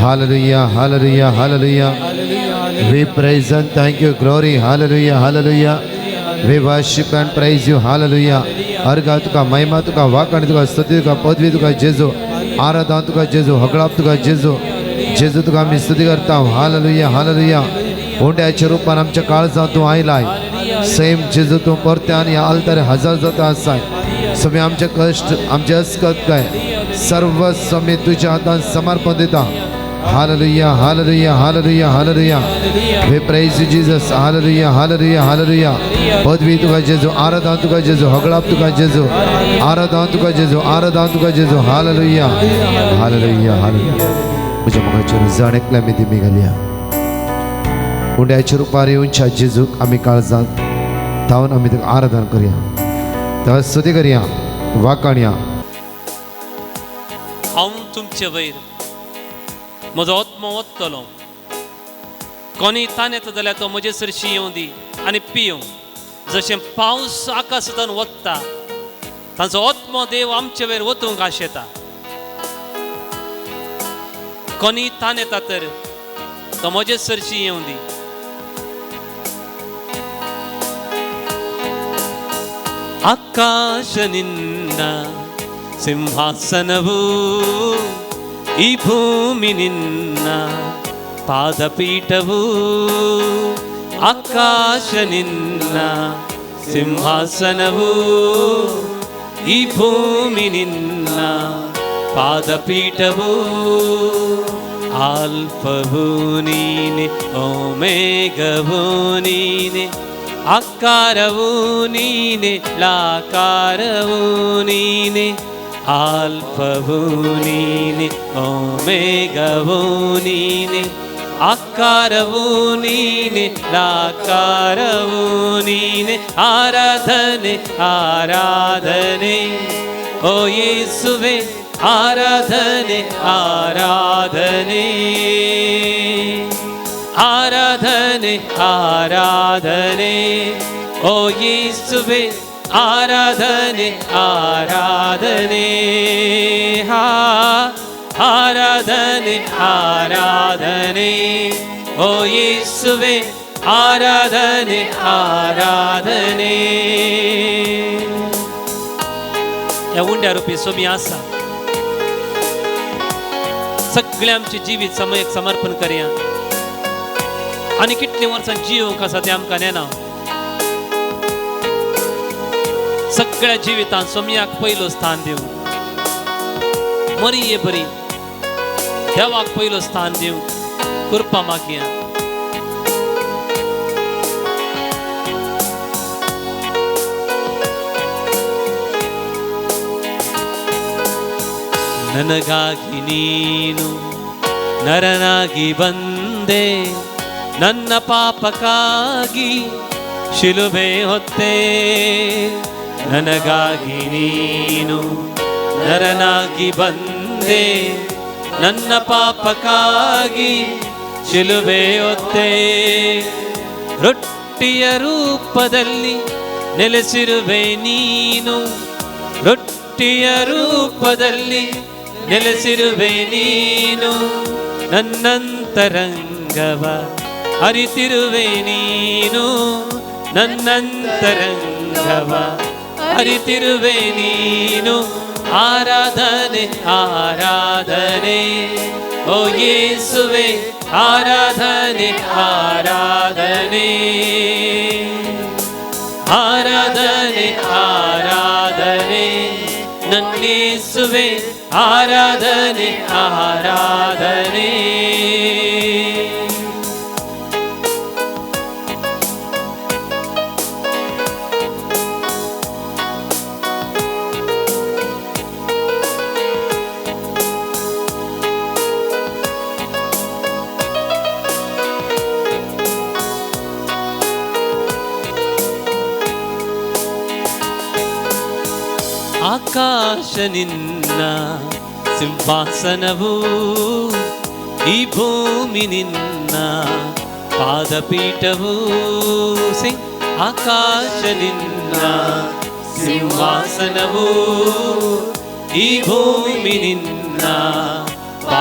Hallelujah, hallelujah, hallelujah. We praise and thank you, glory, hallelujah, hallelujah. We worship and praise you, hallelujah. अर्घा तुका महिमा तुका वाकण तुका स्तुती तुका पदवी तुका जेजू आराधना तुका जेजू हगळाप तुका जेजू जेजू तुका आम्ही स्तुती करता हालेलुया हालेलुया. उंड्याच्या रूपान आमच्या काळजांत तूं आयलाय सेम जेजू तूं परत्यान ह्या आल्तार हजर जाता आसाय. सगळे आमचे कश्ट आमचे अस्कत काय सर्व समय तुझ्या हातान समर्पण दिता. Hallelujah, hallelujah, hallelujah, hallelujah. We praise you, Jesus. Hallelujah, hallelujah, hallelujah. पदवी तुका जेजू आराधना तुका जेजू हगळाप तुका जेजू आराधना तुका जेजू आराधना तुका जेजू हालेलुया हालेलुया हालेलुया. म्हज्या मोगाचेर जाण एकल्या मी दिमी घालया. उंड्याच्या रुपार येवनच्या जेजूक आमी काळजांत धांवन आमी तुका आराधना करया तुका स्तुती करया वाकणया. हांव तुमचे वयर म्हजो आत्मो वतलो कोणी ताण येता जाल्यार तो म्हजे सरशी येवं दी आनी पियों. जशें पावस आकाशांतल्यान वत्ता तांचो आत्मो देव आमचे वयर वतूंक आशेता. कोणी ताण येता तर तो म्हजे सरशी येवं दी. ಆಕಾಶ ನಿನ್ನ ಸಿಂಹಾಸನವು ಈ ಭೂಮಿ ನಿನ್ನ ಪಾದಪೀಠವು. ಆಕಾಶ ನಿನ್ನ ಸಿಂಹಾಸನವು ಈ ಭೂಮಿ ನಿನ್ನ ಪಾದಪೀಠವು. ಆಲ್ಫವು ನೀನೆ ಓಮೆಗವು ನೀನೆ ಆಕಾರವು ನೀನೆ ಲಾಕಾರವು ನೀನೆ. ಆಲ್ಫವು ನೀನೆ ಓಮೆಗವು ನೀನೆ ಆಕಾರವು ನೀನೆ ಲಾಕಾರವು ನೀನೆ. ಆರಾಧನೆ ಆರಾಧನೆ ಓ ಯೇಸುವೆ ಆರಾಧನೆ ಆರಾಧನೆ ಆರಾಧನೆ ಆರಾಧನೆ ಓ ಯೇಸುವೆ ಆರಾಧನೆ ಆರಾಧನೆ ಆರಾಧನೆ ಆರಾಧನೆ ಓ ಯೇಸುವೆ ಆರಾಧನೆ ಆರಾಧನೆ. ह्या उंड्या रुपी सोमी आसा सगळे आमचे जिवीत समयक समर्पण करया आनी कितले वर्सां जिवंक आसा ते आमकां नेना. सगळ्या जिवितांत सोमयाक पयलो स्थान दिवं मरी ये बरी देवाक पयलो स्थान दिवं कृपा मागया. ನನಗಾಗಿ ನೀನು ನರನಾಗಿ ಬಂದೆ ನನ್ನ ಪಾಪಕ್ಕಾಗಿ ಶಿಲುಬೆ ಹೊತ್ತೆ. ನನಗಾಗಿ ನೀನು ನರನಾಗಿ ಬಂದೆ ನನ್ನ ಪಾಪಕ್ಕಾಗಿ ಶಿಲುಬೆ ಹೊತ್ತೆ. ರೊಟ್ಟಿಯ ರೂಪದಲ್ಲಿ ನೆಲೆಸಿರುವೆ ನೀನು ರೊಟ್ಟಿಯ ರೂಪದಲ್ಲಿ ನೆಲೆಸಿರುವೆ ನೀನು. ನನ್ನಂತರಂಗವ ಅರಿತಿರುವೆ ನೀನು ನನ್ನಂತರಂಗವ ಅರಿತಿರುವೆ ನೀನು. ಆರಾಧನೆ ಆರಾಧನೆ ಓ ಯೇಸುವೆ ಆರಾಧನೆ ಆರಾಧನೆ ಆರಾಧನೆ ಆರಾಧನೆ ನನ್ನ ಯೇಸುವೆ ಆರಾಧನೆ ಆರಾಧನೆ. ಆಕಾಶ ನಿನ್ನ ಸಿಂಹಾಸನವು ಈ ಭೂಮಿ ನಿನ್ನ ಪಾದಪೀಠವು. ಆಕಾಶ ನಿನ್ನ ಸಿಂಹಾಸನವು ಈ ಭೂಮಿ ನಿನ್ನ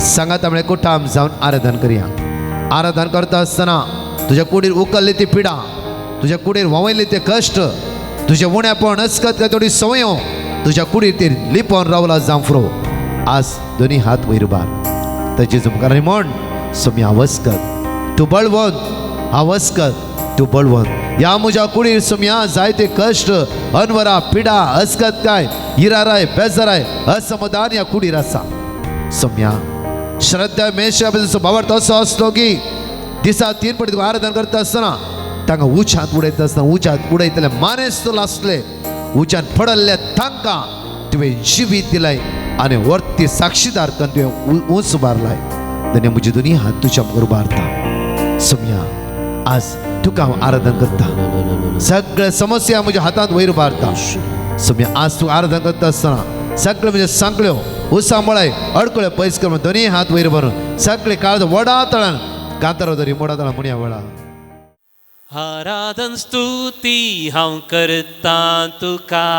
सांगात आपल्या कुटाम जाऊन आराधन करूया. आराधन करता असताना तुझ्या कुडीर उकलली ती पिडा, तुझ्या कुडीर ववयले ते कष्ट, तुझ्या उण्यापण अस्कत काय थोडी सवय तुझ्या कुडीर ते लिपोन रावला जांफरो. आज दोन्ही हात वयर बार त्याची जुमकार म्हण सोमी आवस्कत तू बळवंत, आवस्कत तू बळवंत. या मुझ्या कुडीर सोम्या जायते कष्ट अनवरा पिडा अस्कत काय इराराय बेजाराय असमाधान या कुडीर असा. सोम्या श्रद्धा मेशा भावार्थ असो असतो की दिसा 3 पटी आराधन करता असताना तांकां उच्चात उडयता असतना उच्चात उडयतले मानेस्तूल असले उच्चात पडल्ले तांकां तुवें जिवीत दिलाय आनी वर्ती साक्षीदार करून तुवें उंच उबारलाय. धन्य म्हजी दोनी हात तुज्या मुखार उबारता. सोम्या आज तुका हांव आराधन करता, सगळे समस्या म्हज्या हातांत वयर उबारता. सोम्या आज तूं आराधन करता असताना सगळे म्हणजे सांकळ्यो उसांबळाय अडकळ्यो पयस कर दोनी हात वयर भरून सगळे काळज वडा तळान कांतारो धरी मोडा तळा म्हणया वडा. आराधन स्तुती हांव करता तुका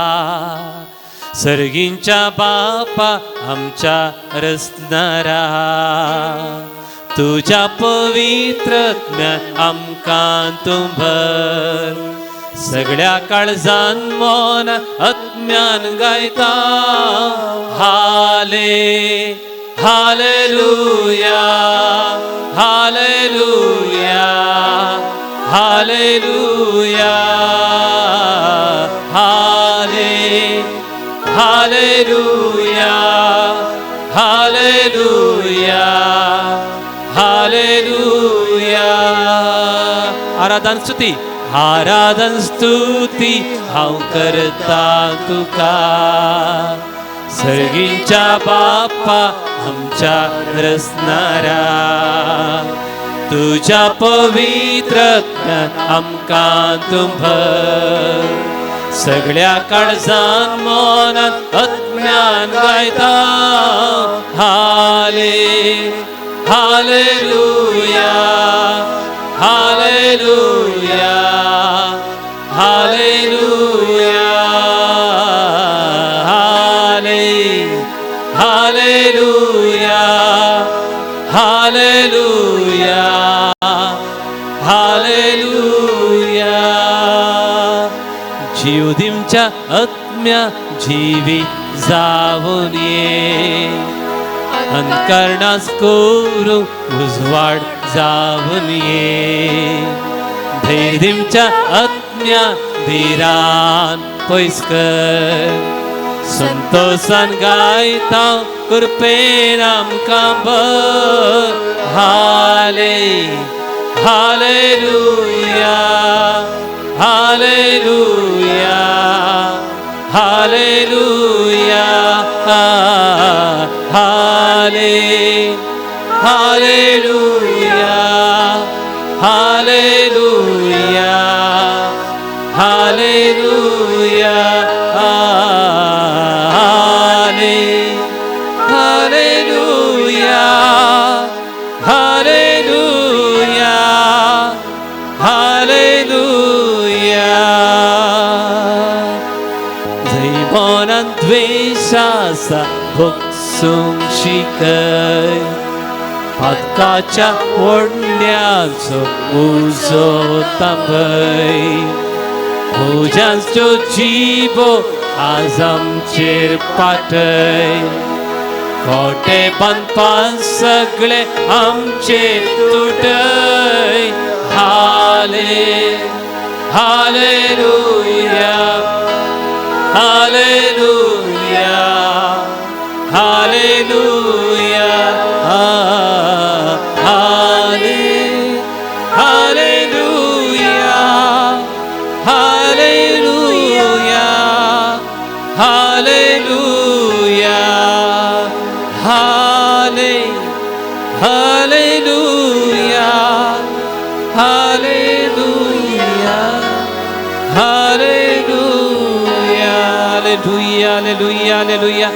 सर्गींच्या बापा आमच्या रचणारा. तुझ्या पवित्र आमकां तूं भर सगळ्या काळजान मोन आत्म्यान गायता. हाले हालेलुया हालेलुया हालेलुया हाले हालेलुया हालेलुया हालेलुया. आराधन स्तुती आराधन स्तुती हांव करता तुका सर्गींच्या बापा आमच्या रचणारा. तुझ्या पवित्र आमकां तूं भर सगळ्या काळजान मोनान आत्म्यान गायता. हाले हालेलुया हालेलुया हालेलुया हाले हालेलुया हालेलुया हालेलुया. जीव दिमच्या आत्म्या जिवीत जावून ये अंतकरणास कोरू उजवाड जावून ये. धैर्य दिमच्या आत्म्या धीरान पयस कर संतोषान गायता कृपेन आमकां भर. हाले हालेलुया हालेलुया हालेलुया हाले हालेलुया हालेलुया हालेलुया हाले हालेलुया हालेलुया हालेलुया. जैवनान द्वेषाचा भोगसूंक शिकय पातकाच्या ओढण्याचो उजो तांबय. भोजांचो जिबो आज आमचेर पाटय खोटे बांदपान सगळे आमचे तुटय. हाले हालेलुया हालेलुया हालेलुया हाले हालेलुया हालेलुया हालेलुया हाले hallelujah hallelujah hallelujah hallelujah hallelujah hallelujah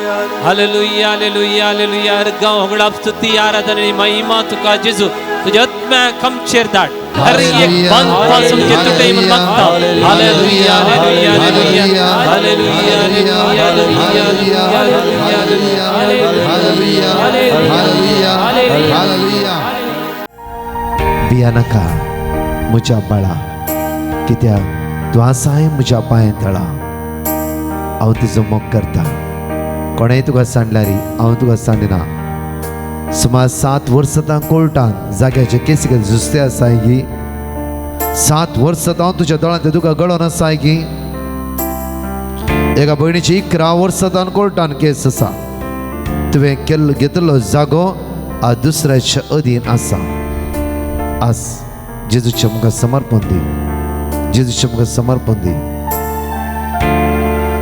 hallelujah hallelujah hallelujah. गांव हंगडाप स्तुती आराधना आनी महिमा तुका जेजू तुज्या आत्म्याक आमचेर धाड. हर एक बंद पासून घे तुटे म्हणून मागता hallelujah hallelujah hallelujah hallelujah hallelujah hallelujah भिया नाका म्हज्या बाळा, कित्याक तूं आसाय म्हज्या पांय तळा. हांव तुजो मोग करता. कोणेंय तुका सांडल्यार हांव तुका सांडिना. सुमार 7 वर्सां कोर्टान जाग्याचे केसी झुजते आसाय की 7 वर्सां हांव तुज्या दोळ्यांत तुका गळोन आसाय की एका भयणीची 11 वर्सां कोर्टान केस आसा. तुवें घेतलो जागो आ दुसऱ्याच्या अधीन आसा. आज जेजूच्या मुखार समर्पण दी. जेजूच्या मुखार समर्पण दी.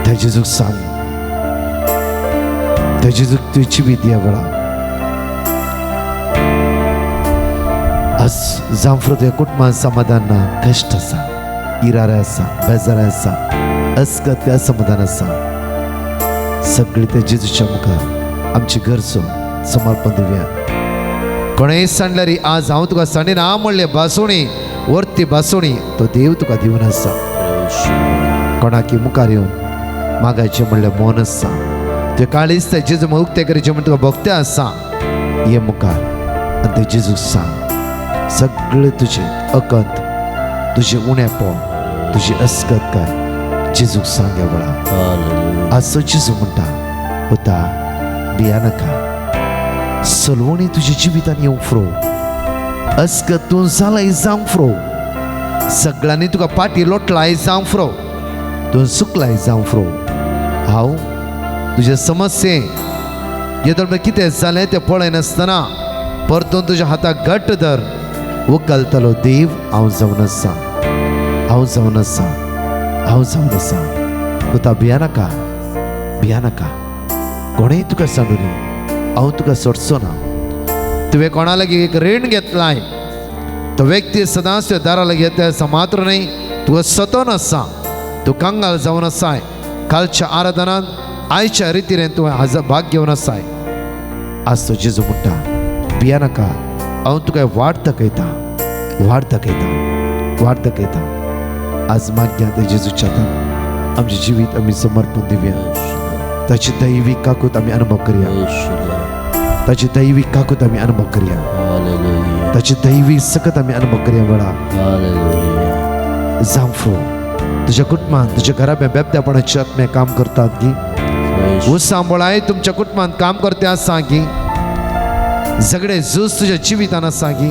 त्या जेजूक सांग, त्या जेजूक तुवें जिवीत दिया वेळा. आज जांफ्रो तुवें कुटुंबान समाधान ना, कश्ट आसा, इरारे आसा, बेजारा आसा, अस्कत असमाधान आसा. सगळी त्या जेजूच्या मुखार आमची गरजो समर्पण दिवया. कोणेंय सांडल्यार आज हांव तुका सांडिना म्हणले बासुणी वर्ती बासुणी तो देव तुका दिवन आसा. कोणाकी मुखार येवन मागायचें म्हणलें मौन आसा. तुवें काळीज ते जेजू उक्ते करचें म्हण तुका भोगतें आसा. ये मुखार आनी ते जेजूक सांग. सगळें तुजें अकंत, तुजें उणेंपण, तुजी अस्कत काय जेजूक सांग ह्या वेळा. आज तो जेजू म्हणटा पुता भिया नाका. सलवणी तुज्या जिवितान येवंक फ्रो. अस्कत तूं जालाय जावंक फ्रो. सगळ्यांनी तुका पाटी लोटलाय जावंक फ्रो. तूं चुकलाय जावंक फ्रो. हांव तुजे समस्ये येदोळ कितें जालें तें पळयनासतना परतून तुज्या हाताक घट्ट धर. वखलतलो देव हांव जावन आसा. हांव जावन आसा. हांव जावन आसा. पुता भिया नाका. भिया नाका. कोणेंय तुका सांडूनी हांव तुका सोडचो ना. तुवें कोणा लागीं एक रीण घेतलाय तो व्यक्ती सदांच तुज्या दारा लागीं येता असो मात्र न्ही. तुका सतोन आसा. तूं कंगाल जावन आसाय. कालच्या आराधनांत आयच्या रितीन तुवें भाग घेवन आसाय. आज तो जेजू म्हणटा भिया नाका. हांव तुका वाट दाखयता. वाट दाखयता. वाट दाखयता. आज मागया ते जेजूच्या हातान आमचें जिवीत आमी समर्पण दिवया. ताची दैवीक काकूत आमी अनुभव करया. ताची दैवीक काकूत आमी अनुभव करया. ताची दैवीक सकत आमी अनुभव करया वेळा. जांफ्रो तुज्या कुटुंबान तुज्या घराब्या बेबद्यापणाचे आत्मे काम करतात की सांबळाय तुमच्या कुटुंबान काम करते आसा की झगडे झूज तुज्या जिवितान आसा की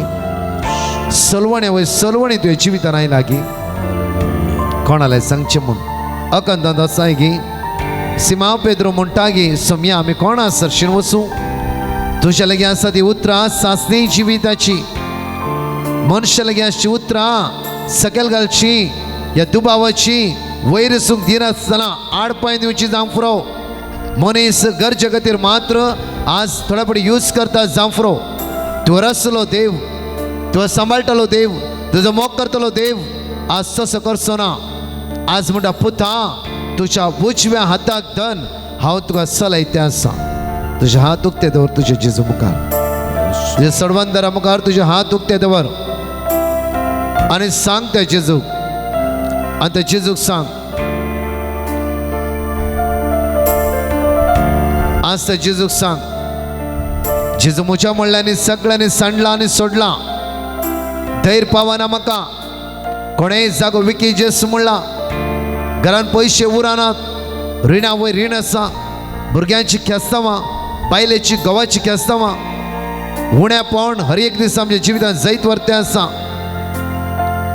सलवणे वय सलवणी तुज्या जिवितान आयला की कोणालाय सांगचें म्हूण अकंदांत आसाय की सिमांव पेद्रो म्हणटा की सोम्या आमी कोणा सरशीन वचूं. तुज्या लागीं आसा ती उतरां सासणी जिविताची. मनशा लागीं आसची उतरां सकयल घालची ह्या दुबावाची वयर सूंक दिनासतना आडपांय दिवची जांफ्रो. मनीस गरजे खातीर मात्र आज थोडे पडी यूज करता जांफ्रो. तुवें रचलो देव, तुवें सांबाळटलो देव, तुजो मोग करतलो देव. आज तसो करचो ना. आज म्हणटा पुता तुज्या उजव्या हाताक धन हांव तुका चलयतें आसा. तुजे हात उक्ते दवर तुज्या जेजू मुखार. तुज्या सडवंदरा मुखार तुजे हात उक्ते दवर आनी सांग त्या जेजूक. आनी त्या जेजूक सांग आज त्या जेजूक सांग जेजू म्हज्या म्हणल्यानी सगळ्यांनी सांडला आनी सोडला. धैर्य पावना म्हाका. कोणेय जागो विकी जेस म्हणला. घरान पयशे उरानात. रिणा वयर रीण आसा. भुरग्यांची खेस्तावां, बायलेची गवाची खेस्तावां, उणेपण हर एक दीस आमच्या जिवितांत जैत वर्तें आसा.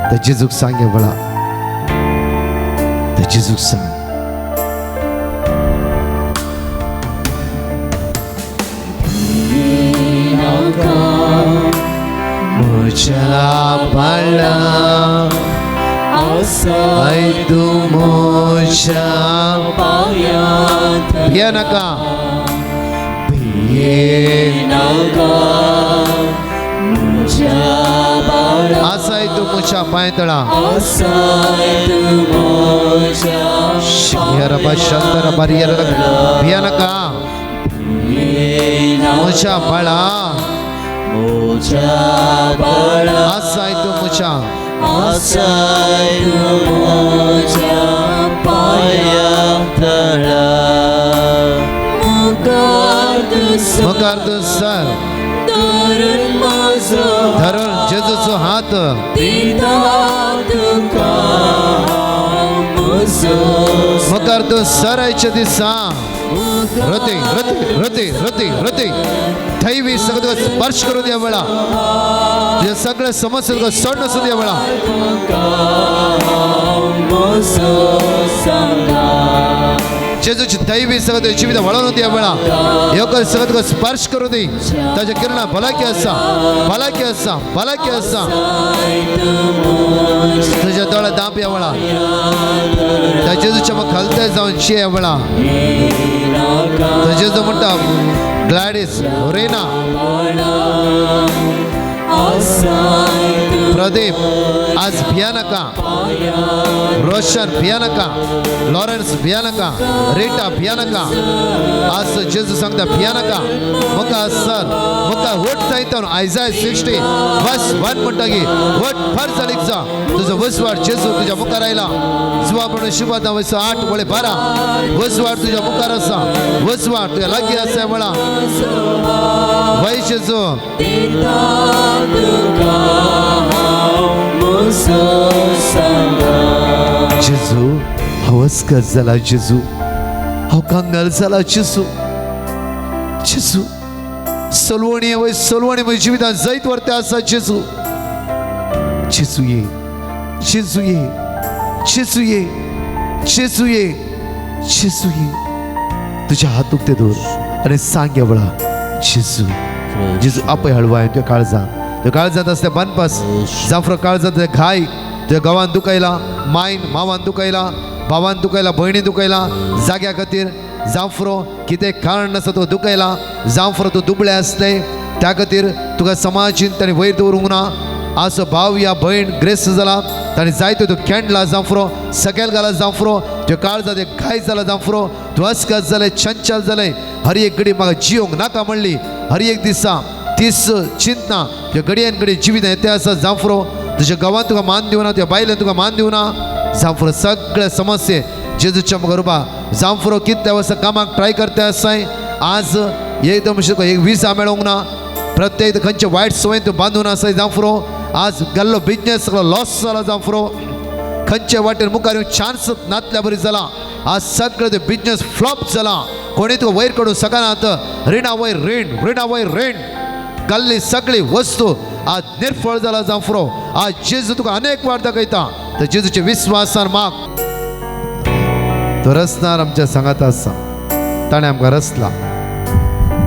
त्या जेजूक सांग ह्या वेळा. त्या जेजूक सांग. म्हज्या बाळा आय तूं म्हज्या पांयांत भिये नाका. भिये नाका आसाय तूं म्हज्या पांय तळा. भिये नाका. म्हज्या बाळा मुझ्या बळा आसाय तू मुझ्या आसाय तू मुझ्या पाया तळा मुखार तू सर धरून जेजूचो हात मुखार तू सरायच्या दिसा हृदय दैवी सगळं स्पर्श करू द्या वेळा तुझ्या सगळ्या समस्या सोडणं सुद्धा वेळा जेजूची दैवी सगळं जीवित वळवून द्या वेळा योग्य सगळं स्पर्श करू दे त्याच्या किरणा भलाकी असा तुझ्या डोळ्यात दाब या वेळा त्या जेजूच्या मग खालते जाऊन शे या वेळा जेजू म्हणता ग्लॅडिस रेना प्रदीप आज भियानका रोशन भियानका लॉरेन्स भियानका रीटा भियानका आज जेजू सांगता भियानका मुका सर मुका वोट जायता आयजाय 60 बस 1 म्हणटा की वोट फर जालीक जा तुझं वसवाड जेजू तुझ्या मुखार आयला जुवा म्हणून शुभादा वयस 8 वळे 12 वसवाड तुझ्या मुखार आसा वसवाड तुझ्या लागीं आसा वळा वय जेजू जेजू हवस्कर जाला जेजू हांव कांगाल जाला जेजू जेजू सलवणी वय सलवणी म्हज्या जिवितांत जायत वर्ते आसा जेजू जेजू ये जेजू ये जेजू ये जेजू ये जेजू ये तुझ्या हात उक्ते दवर आनी सांग वळा जेजू जेजू आपय हळवाय तुझ्या काळजांत असल्या बनपास जाफर काळजांत घाय तुझ्या गांवांत दुखयला मायन मावान दुखयला भावान दुखयला भयणी दुखयला जाग्या खातीर जाफरो कितें कारण आसा तो दुखयला जाफरो तूं दुबळे आसले त्या खातीर तुका समाजीन ताणें वयर दवरूंक ना आसो भाव या भयण ग्रेस्त जाला ताणें जायत्यो तूं खेळला जाफरो सकयल घाला जाफरो तुज्या काळजांत एक घाय जाला जाफरो तूं अस्कत जालें चंचल जालें हर एक घडी म्हाका जियोंक नाका म्हणली हर एक दिसा तीस चिंतना तुज्या घडयेन घडी जिवीत येते आसा जाफरो तुज्या गांवांत तुका मान दिवना तुज्या बायलेन तुका मान दिवना जाफरो सगळे समस्ये जेजूच्या मुखार जाफरो कितल्या वर्सां कामाक ट्राय करता आसाय आज एकदम एक विजा मेळोंक ना प्रत्येक खंयचे वायट संवय तूं बांदून आसाय जाफरो आज गेल्लो बिजनेस सगळो लॉस जाला जाफरो खंयचे वाटेन मुखार येवंक चान्स नातल्या बरी जाला आज सगळे ते बिजनेस फ्लॉप जाला कोणी तुका वयर काडूंक शकनात रिणा वयर रीण गल्ली सगळी वस्तू आज निर्फळ जाला जाफरो आज जेजू तुका अनेक वार दाखयता तर जेजूच्या विश्वासान माग तो रचणार आमच्या सांगात आसा ताणें आमकां रचला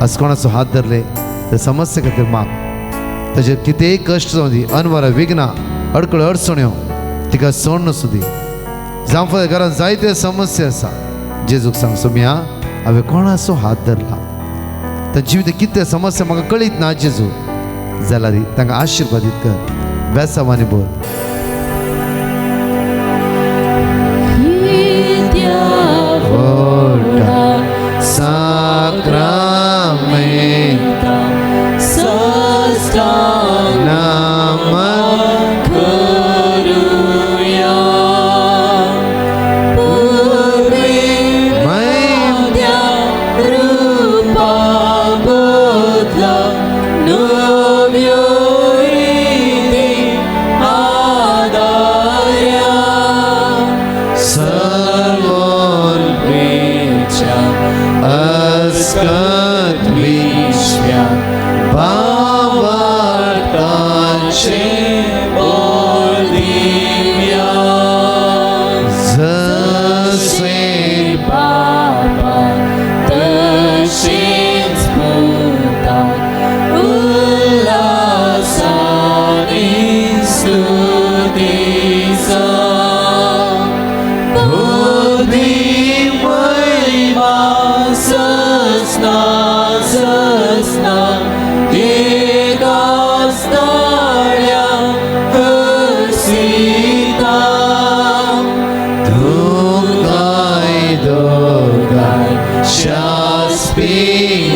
आज कोणाचो हात धरले ते समस्ये खातीर माग ताजे कितेंय कश्ट जावं दी अनवरां विघ्नां अडकळ्यो अडचण्यो तिका सोडून सुदी जावं घरांत जायते समस्या आसा जेजूक सांग सोम्या हांवें कोणाचो हात धरला तर जिवीत कितें समस्या म्हाका कळीत ना जेजू जाल्यार तांकां आशिर्वादीत कर बेसांवांनी बोल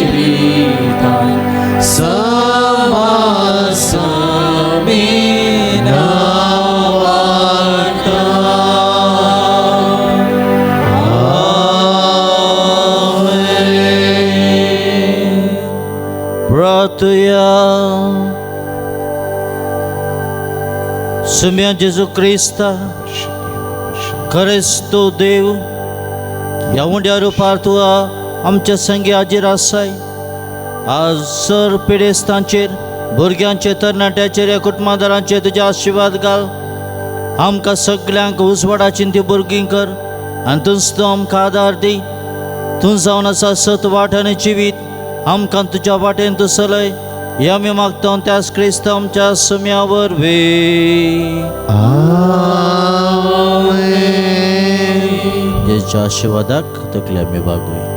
Spiritan Sama सुम्या जेजू क्रिस्ता खरेंच तो देव ह्या उंड्या रुपार तुका आमच्या संगी हाजीर आसाय. आज सर पिडेस्तांचेर भुरग्यांचे तरणाट्याचेर ह्या कुटुंबादारांचेर तुजे आशिर्वाद घाल. आमकां सगल्यांक उजवाडाची ती भुरगीं कर आनी तुज तूं आमकां आदार दी. तूं जावन आसा सत वाट आनी जिवीत आमकां तुज्या वाटेन तूं चलय. हे आमी मागता त्याच क्रिस्त आमच्या सुम्या वरवीं. आमेन. जेच्या आशिर्वादाक तकले आमी बागूय.